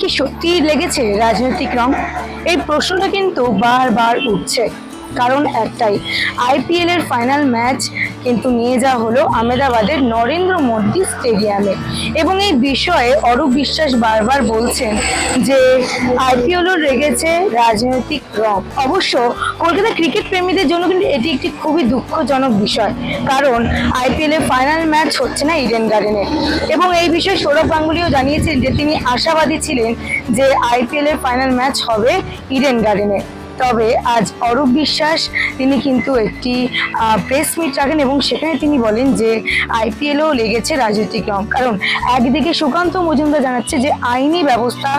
কি সত্যিই লেগেছে রাজনৈতিক রং? এই প্রশ্নটা কিন্তু বারবার উঠছে, কারণ একটাই, আইপিএল এর ফাইনাল ম্যাচ কিন্তু নিয়ে যাওয়া হলো আহমেদাবাদের নরেন্দ্র মোদী স্টেডিয়ামে। এবং এই বিষয়ে অরূপ বিশ্বাস বারবার বলছেন যে আইপিএলও রেগেছে রাজনৈতিক রং। অবশ্য কলকাতা ক্রিকেট প্রেমীদের জন্য কিন্তু এটি একটি খুবই দুঃখজনক বিষয়, কারণ আইপিএল এর ফাইনাল ম্যাচ হচ্ছে না ইডেন গার্ডেনে। এবং এই বিষয়ে সৌরভ গাঙ্গুলিও জানিয়েছেন যে তিনি আশাবাদী ছিলেন যে আইপিএল এর ফাইনাল ম্যাচ হবে ইডেন গার্ডেনে। তবে আজ অরূপ বিশ্বাস তিনি কিন্তু একটি প্রেস মিট রাখেন এবং সেখানে তিনি বলেন যে আইপিএলও লেগেছে রাজনৈতিক রং। কারণ একদিকে সুকান্ত মজুমদার জানাচ্ছে যে আইনি ব্যবস্থা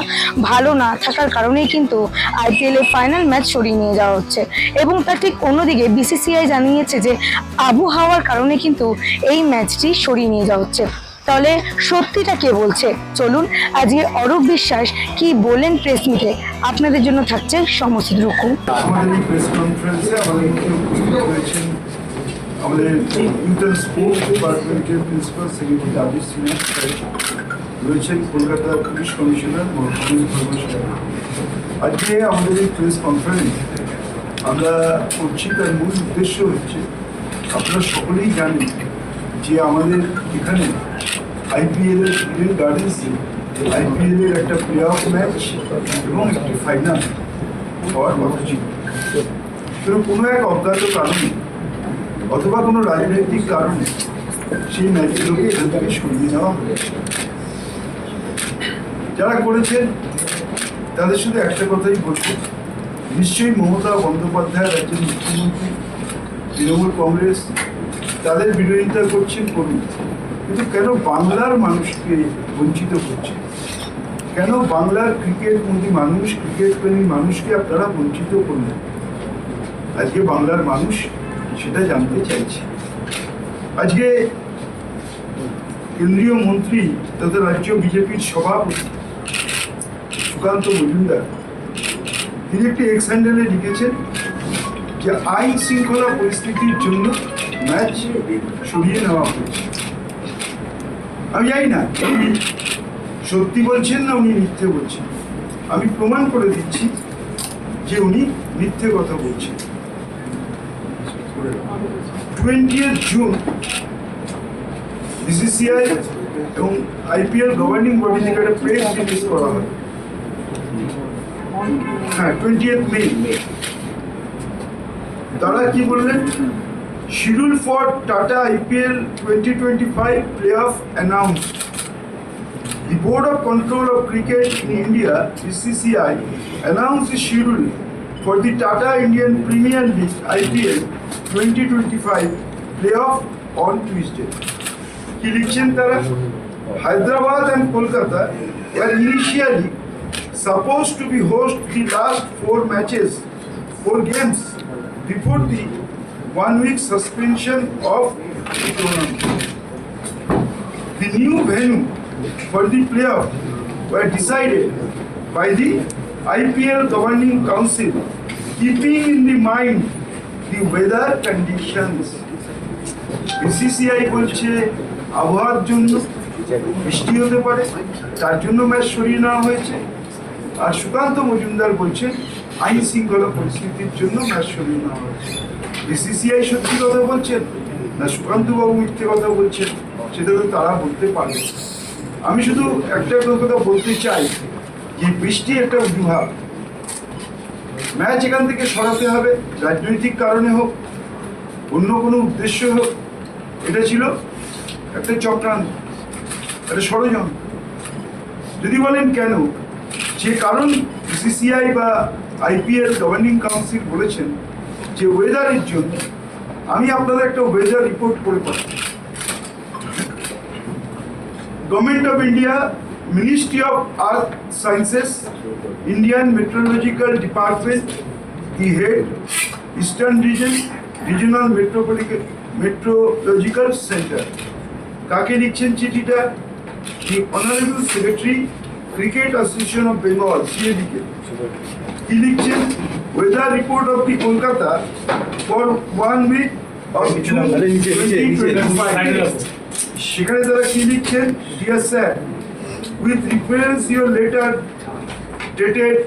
ভালো না থাকার কারণেই কিন্তু আইপিএল এর ফাইনাল ম্যাচ সরিয়ে নিয়ে যাওয়া হচ্ছে, এবং তার ঠিক অন্যদিকে বিসিসিআই জানিয়েছে যে আবহাওয়ার কারণে কিন্তু এই ম্যাচটি সরিয়ে নিয়ে যাওয়া হচ্ছে। তাহলে সত্যিটা কে বলছে? চলুন আজকে অরূপ বিশ্বাস কি বলেন প্রেস মিটে, আপনাদের জন্য থাকছে সমস্ত রকম। আমাদের এই প্রেস কনফারেন্সে আমাদের মুখ্য উপস্থিত রয়েছেন আমাদের ইন্টার স্পোর্টস ডিপার্টমেন্টের প্রিন্সিপাল সেক্রেটারি রাজেশ সিনহা, রয়েছেন কলকাতার পুলিশ কমিশনার মহম্মদ ফরোজ সাহেব। আজকে আমাদের এই প্রেস কনফারেন্স আমরা করছি, তার মূল উদ্দেশ্য হচ্ছে, আপনারা সকলেই জানেন যে আমাদের এখানে আইপিএল এর ইডেন গার্ডেন্সে আইপিএল এর একটা প্লে অফ ম্যাচ এবং একটি ফাইনাল হওয়ার কথা ছিল। কিন্তু কোনো এক অজ্ঞাত কারণে অথবা কোনো রাজনৈতিক কারণে সেই ম্যাচগুলোকে এখান থেকে সরিয়ে নেওয়া হয়েছে। যারা করেছেন তাদের শুধু একটা কথাই বলছে, নিশ্চয়ই মমতা বন্দ্যোপাধ্যায় রাজ্যের মুখ্যমন্ত্রী, তৃণমূল কংগ্রেস তাদের বিরোধিতা করছেন, করুন, কিন্তু কেন বাংলার মানুষকে বঞ্চিত করছে? কেন বাংলার ক্রিকেটমন্ত্রী মানুষ, ক্রিকেট প্রেমী মানুষকে আপনারা বঞ্চিত করলেন? আজকে বাংলার মানুষ সেটা জানতে চাইছে। আজকে কেন্দ্রীয় মন্ত্রী তথা রাজ্য বিজেপির সভাপতি সুকান্ত মজুমদার তিনি একটি এক্স হ্যান্ডেলে লিখেছেন যে আইন শৃঙ্খলা পরিস্থিতির জন্য ম্যাচ সরিয়ে নেওয়া হয়েছে। আমি জানি না উনি সত্যি বলছেন না উনি মিথ্যে বলছেন। আমি প্রমাণ করে দিচ্ছি যে উনি মিথ্যে কথা বলছেন। 20 জুন বিসিসিআই এবং আইপিএল গভর্নিং বডি থেকে একটা প্রেস রিলিজ করা হয়। হ্যাঁ, 20 মে তারা কি বললেন? Schedule for Tata IPL 2025 playoff announced. The Board of Control of Cricket in India, BCCI, announced the schedule for the Tata Indian Premier League IPL 2025 playoff on Tuesday. কি লিখছেন তারা? Hyderabad and Kolkata were initially supposed to be host the last 4 games before the 1 week suspension of the tournament. The new venue for the playoff were decided by the IPL Governing Council, keeping in the mind the weather conditions. BCCI বলছে আবহাওয়ার জন্য বৃষ্টি হতে পারে, তার জন্য match সরিয়ে নেওয়া হয়েছে। আর সুকান্ত মজুমদার বলছে আইন শৃঙ্খলা পরিস্থিতির জন্য ম্যাচ সরিয়ে নেওয়া হয়েছে। বিসিসিআই সত্যি কথা বলছেন না সুকান্তবাবু মিথ্যে কথা বলছেন, সেটা তো তারা বলতে পারে। আমি শুধু একটা কথা বলতে চাই যে বৃষ্টি একটা অজুহাত। ম্যাচ এখান থেকে সরাতে হবে, রাজনৈতিক কারণে হোক, অন্য কোনো উদ্দেশ্য হোক, এটা ছিল একটা চক্রান্ত, একটা ষড়যন্ত্র। যদি বলেন কেন, যে কারণ বিসিসিআই বা আইপিএল গভর্নিং কাউন্সিল বলেছেন যে ওয়েদারের জন্য, আমি আপনাদের একটা ওয়েদার রিপোর্ট করে পাঠাই। Government of India, ministry of earth sciences, Indian meteorological department, the head, eastern region, regional meteorological centre. কাকে লিখছেন চিঠিটা? The honourable secretary, cricket association of Bengal, সিএবিকে। কি লিখছেন? weather report of the Kolkata for 1 week of June 2025. সেখানে তারা কি লিখছেন? Dear sir, with reference your letter dated,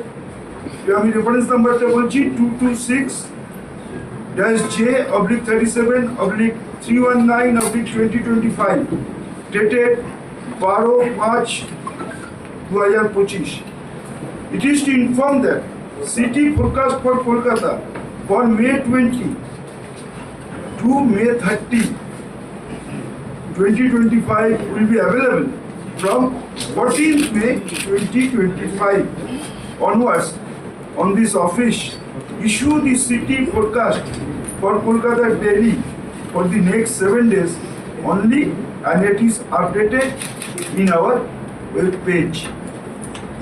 আমি রেফারেন্স নাম্বারটা বলছি 226-37/319/2025, dated 12/5/2025. It is to inform that city forecast for Kolkata for May 20 to May 30, 2025 will be available from 14th May 2025 onwards. On this office, issue the city forecast for Kolkata daily for the next 7 days only, and it is updated in our web page.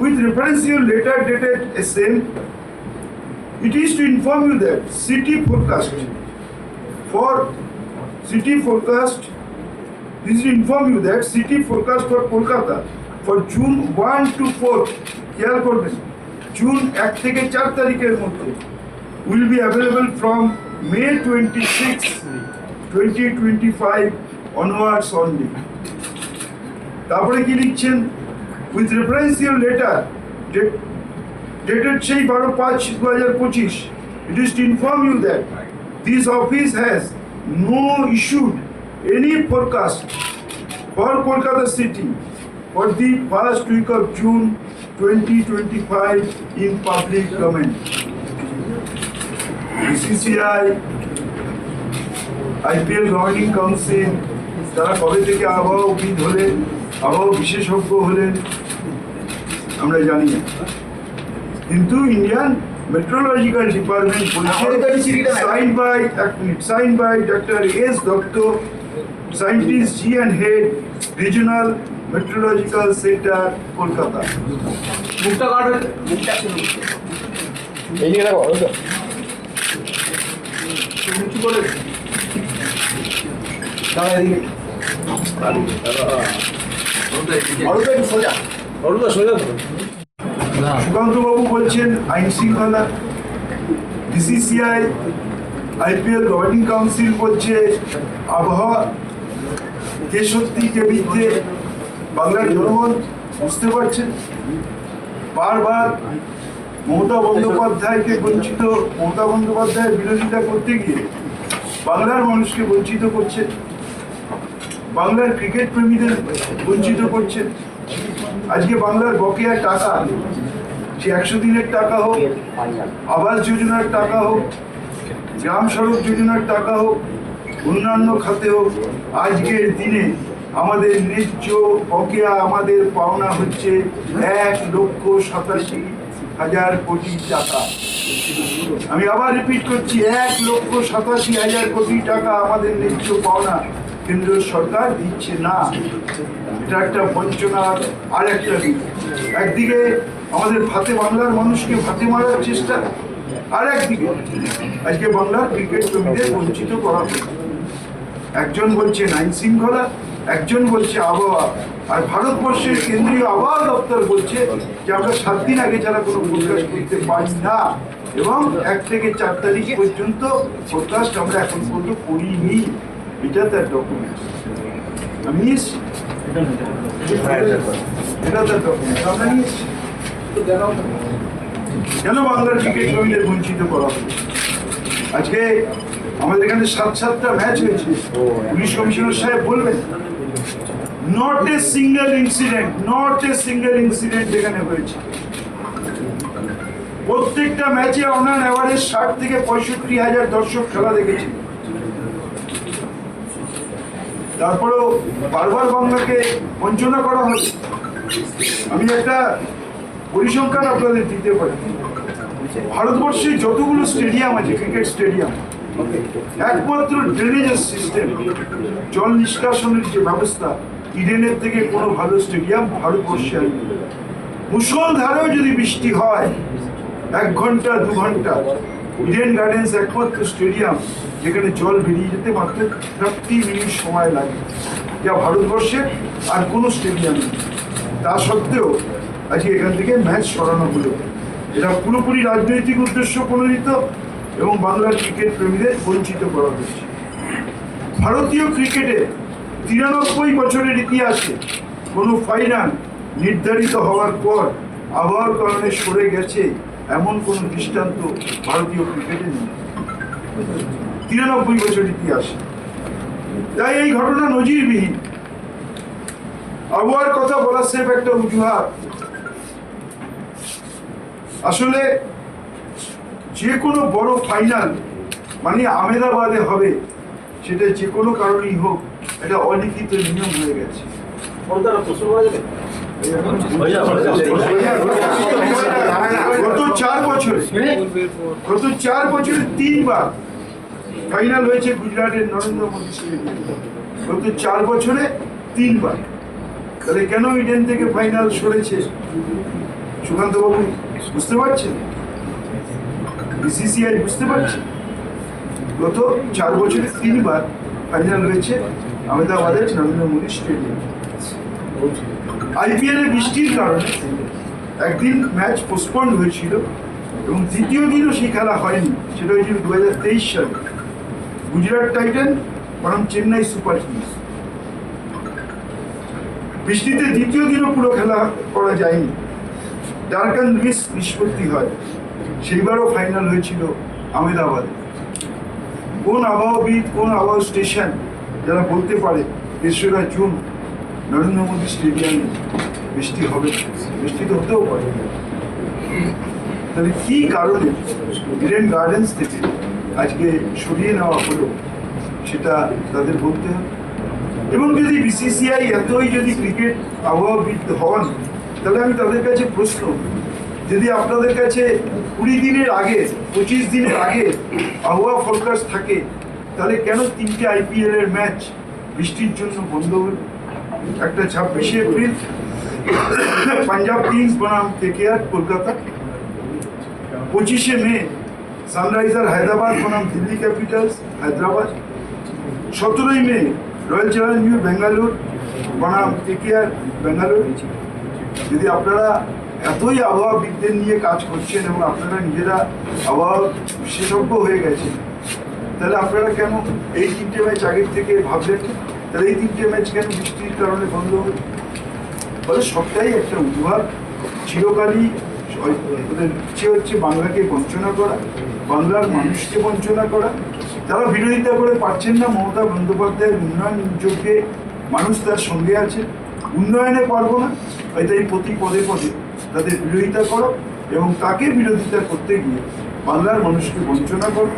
With referential letter dated same, it is to inform you that city forecast, this is to inform you that city forecast for Kolkata for June 1 to 4, খেয়াল করবেন, June 1 থেকে 4 তারিখের মধ্যে will be available from May 26, 2025 onwards only. তারপরে কি লিখছেন, with referential letter dated সেই 12/5/2025, it is to inform you that this office has no issued any forecast for Kolkata city for the first week of June 2025 in public domain. BCCI, IPL governing council তারা কবে থেকে আবহাওয়াবিদ হলেন, আবহাওয়া বিশেষজ্ঞ হলেন আমরা জানি না, কিন্তু ইন্ডিয়ান মেট্রোলজিক্যাল ডিপার্টমেন্ট বলছে sign by doctor S Dutta, scientist G and head, regional meteorological centre, Kolkata. মুখটা কাট হয়েছে, মুখটা এই নিয়ে রাখো তো কিছু করে দাঁড়া এদিকে সুকান্ত বাবু বলছেন আইন শৃঙ্খলা, বিসিসিআই, আইপিএল গভর্নিং কাউন্সিল বলছে আবহাওয়া, কে সত্যি কে মিথ্যে বাংলার জনগণ বুঝতে পারছেন। বারবার মমতা বন্দ্যোপাধ্যায়ের বিরোধিতা করতে গিয়ে বাংলার মানুষকে বঞ্চিত করছেন, বাংলার ক্রিকেট প্রেমীদের বঞ্চিত করছেন। আজকে বাংলার বকেয়া টাকা, সে 100 দিনের টাকা হোক, আবাস যোজনার টাকা হোক, গ্রাম সড়ক যোজনার টাকা হোক, অন্যান্য খাতে হোক, আজকের দিনে আমাদের ন্যায্য বকেয়া আমাদের পাওনা হচ্ছে 1,87,000 কোটি টাকা। আমি আবার রিপিট করছি, 1,87,000 কোটি টাকা আমাদের ন্যায্য পাওনা কেন্দ্রীয় সরকার দিচ্ছে না। এটা একটা বঞ্চনার আর একটা দিক। একদিকে আমাদের বাংলার মানুষকে ভাতে মারার চেষ্টা, আর একদিকে আজকে বাংলার ক্রিকেট প্রেমীদের বঞ্চিত করা হচ্ছে। একজন বলছে আইন শৃঙ্খলা, একজন বলছে আবহাওয়া, আর ভারতবর্ষের কেন্দ্রীয় আবহাওয়া দপ্তর বলছে যে আমরা 7 দিন আগে যারা কোনো ফোরকাস্ট করতে পারি না, এবং 1 থেকে 4 তারিখ পর্যন্ত ফোরকাস্ট আমরা এখন পর্যন্ত করিনি। এটা তার ডকুমেন্ট, আমি নিয়েছি, এটা তার ডকুমেন্ট আমরা নিয়েছি। কেন বাংলার ক্রিকেট প্রেমীদের বঞ্চিত করা হবে? আজকে আমাদের এখানে 7টা ম্যাচ হয়েছে, পুলিশ কমিশনার সাহেব বলবেন নট এ সিঙ্গেল ইনসিডেন্ট এখানে হয়েছে। প্রত্যেকটা ম্যাচে অন অ্যান অ্যাভারেজ 60 থেকে 65,000 দর্শক খেলা দেখেছে। তারপরেও বারবার বাংলাকে বঞ্চনা করা হয়। আমি একটা পরিসংখ্যান আপনাদের দিতে পারি। ভারতবর্ষে যতগুলো স্টেডিয়াম আছে, ক্রিকেট স্টেডিয়াম, একমাত্র ড্রেনেজ সিস্টেম, জল নিষ্কাশনের যে ব্যবস্থা, ইডেনের থেকে কোনো ভালো স্টেডিয়াম ভারতবর্ষে আর নেই। মুষলধারেও যদি বৃষ্টি হয় 1 ঘন্টা 2 ঘন্টা, ইডেন গার্ডেন্স একমাত্র স্টেডিয়াম যেখানে জল বেরিয়ে যেতে মাত্র 30 মিনিট সময় লাগে, যা ভারতবর্ষের আর কোনো স্টেডিয়াম নেই। তা সত্ত্বেও আজকে এখান থেকে ম্যাচ সরানো হলো। এটা পুরোপুরি রাজনৈতিক উদ্দেশ্য প্রণোদিত এবং বাংলার ক্রিকেট প্রেমীদের বঞ্চিত করা হচ্ছে। ভারতীয় ক্রিকেটে 93 বছরের ইতিহাসে কোনো ফাইনাল নির্ধারিত হওয়ার পর আবহাওয়ার কারণে সরে গেছে এমন কোন দৃষ্টান্ত ভারতীয় ক্রিকেটে নেই। 93 বছর ইতিহাস। তাই এই ঘটনা নজিরবিহীন। আবহাওয়ার কথা বলা সেফ একটা অজুহাত। আসলে যে কোনো বড় ফাইনাল মানে আহমেদাবাদে হবে, সেটা যে কোনো কারণেই হোক, এটা অলিখিত নিয়ম হয়ে গেছে। গত 4 বছরে 3বার ফাইনাল হয়েছে গুজরাটের নরেন্দ্র মোদী স্টেডিয়ামে। গত 4 বছরে 3বার। তাহলে কেন ইডেন থেকে ফাইনাল সরেছে সুকান্ত বাবু বুঝতে পারছেন? বিসিসিআই বুঝতে পারছে? গত 4 বছরে 3বার ফাইনাল হয়েছে আহমেদাবাদের নরেন্দ্র মোদী স্টেডিয়ামে। আইপিএল এ বৃষ্টির কারণে একদিন ম্যাচ পোস্টপন্ড হয়েছিল এবং দ্বিতীয় দিনও সেই খেলা হয়নি। সেটা হয়েছিল 2023 সালে গুজরাট টাইটান বনাম চেন্নাই সুপার কিংস। বৃষ্টিতে দ্বিতীয় দিনও পুরো খেলা করা যায়নি, ডার্কান রিস নিষ্পত্তি হয়। সেইবারও ফাইনাল হয়েছিল আহমেদাবাদে। কোন আবহাওয়াবিদ, কোন আবহাওয়া স্টেশন যারা বলতে পারে 3রা জুন নরেন্দ্র মোদী স্টেডিয়ামে বৃষ্টি হবে? বৃষ্টি তো হতেও পারে। তাহলে কি কারণে ইডেন গার্ডেন্স থেকে আজকে সরিয়ে নেওয়া হলো, সেটা তাদের বলতে হবে। এবং যদি বিসিসিআই এতই যদি ক্রিকেট আবহাওয়াবিদ হন, তাহলে আমি তাদের কাছে প্রশ্ন, যদি আপনাদের কাছে 20 দিনের আগে 25 দিনের আগে আবহাওয়া ফোরকাস্ট থাকে, তাহলে কেন 3টে আইপিএল এর ম্যাচ বৃষ্টির জন্য বন্ধ হল? একটা 26শে এপ্রিল পাঞ্জাব কিংস বনাম কেকেআর কলকাতা, 25শে মে সানরাইজার হায়দ্রাবাদ বনাম দিল্লি ক্যাপিটালস হায়দ্রাবাদ, 17ই মে রয়্যাল চ্যালেঞ্জার্স ব্যাঙ্গালোর বনাম কেকেআর ব্যাঙ্গালোর। যদি আপনারা এতই আবহাওয়াবিদদের নিয়ে কাজ করছেন এবং আপনারা নিজেরা আবহাওয়া বিশেষজ্ঞ হয়ে গেছেন, তাহলে আপনারা কেন এই 3টে ম্যাচ আগের থেকে ভাবলেন? তাহলে এই 3টে ম্যাচ কেন বৃষ্টির কারণে বন্ধ হল? ফলে সবটাই একটা অজুহাত। চিরকালই ওদের ইচ্ছে হচ্ছে বাংলাকে বঞ্চনা করা, বাংলার মানুষকে বঞ্চনা করা। তারা বিরোধিতা করে পারছেন না মমতা বন্দ্যোপাধ্যায়ের উন্নয়ন যজ্ঞে মানুষ তার সঙ্গে আছে, উন্নয়নে পারবো না, তাই প্রতি পদে পদে তাদের বিরোধিতা করো এবং তাকে বিরোধিতা করতে গিয়ে বাংলার মানুষকে বঞ্চনা করো,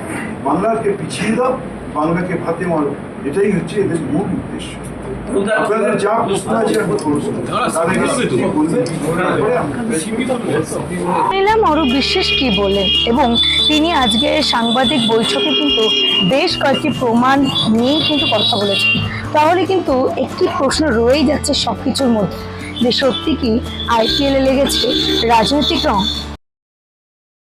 বাংলাকে পিছিয়ে দাও, বাংলাকে ভাতে মারো। এটাই হচ্ছে এদের মূল উদ্দেশ্য। আপনাদের যা প্রশ্ন আছে আমি করবো, তার আগে কি বলবেন? তারপরে আমরা নিলাম অরূপ বিশ্বাস কি বললেন, এবং তিনি আজকে সাংবাদিক বৈঠকে কিন্তু বেশ কয়েকটি প্রমাণ নিয়েই কিন্তু কথা বলেছেন। তাহলে কিন্তু একটি প্রশ্ন রয়েই যাচ্ছে সবকিছুর মধ্যে, যে সত্যি কি আইপিএল এ লেগেছে রাজনৈতিক রং?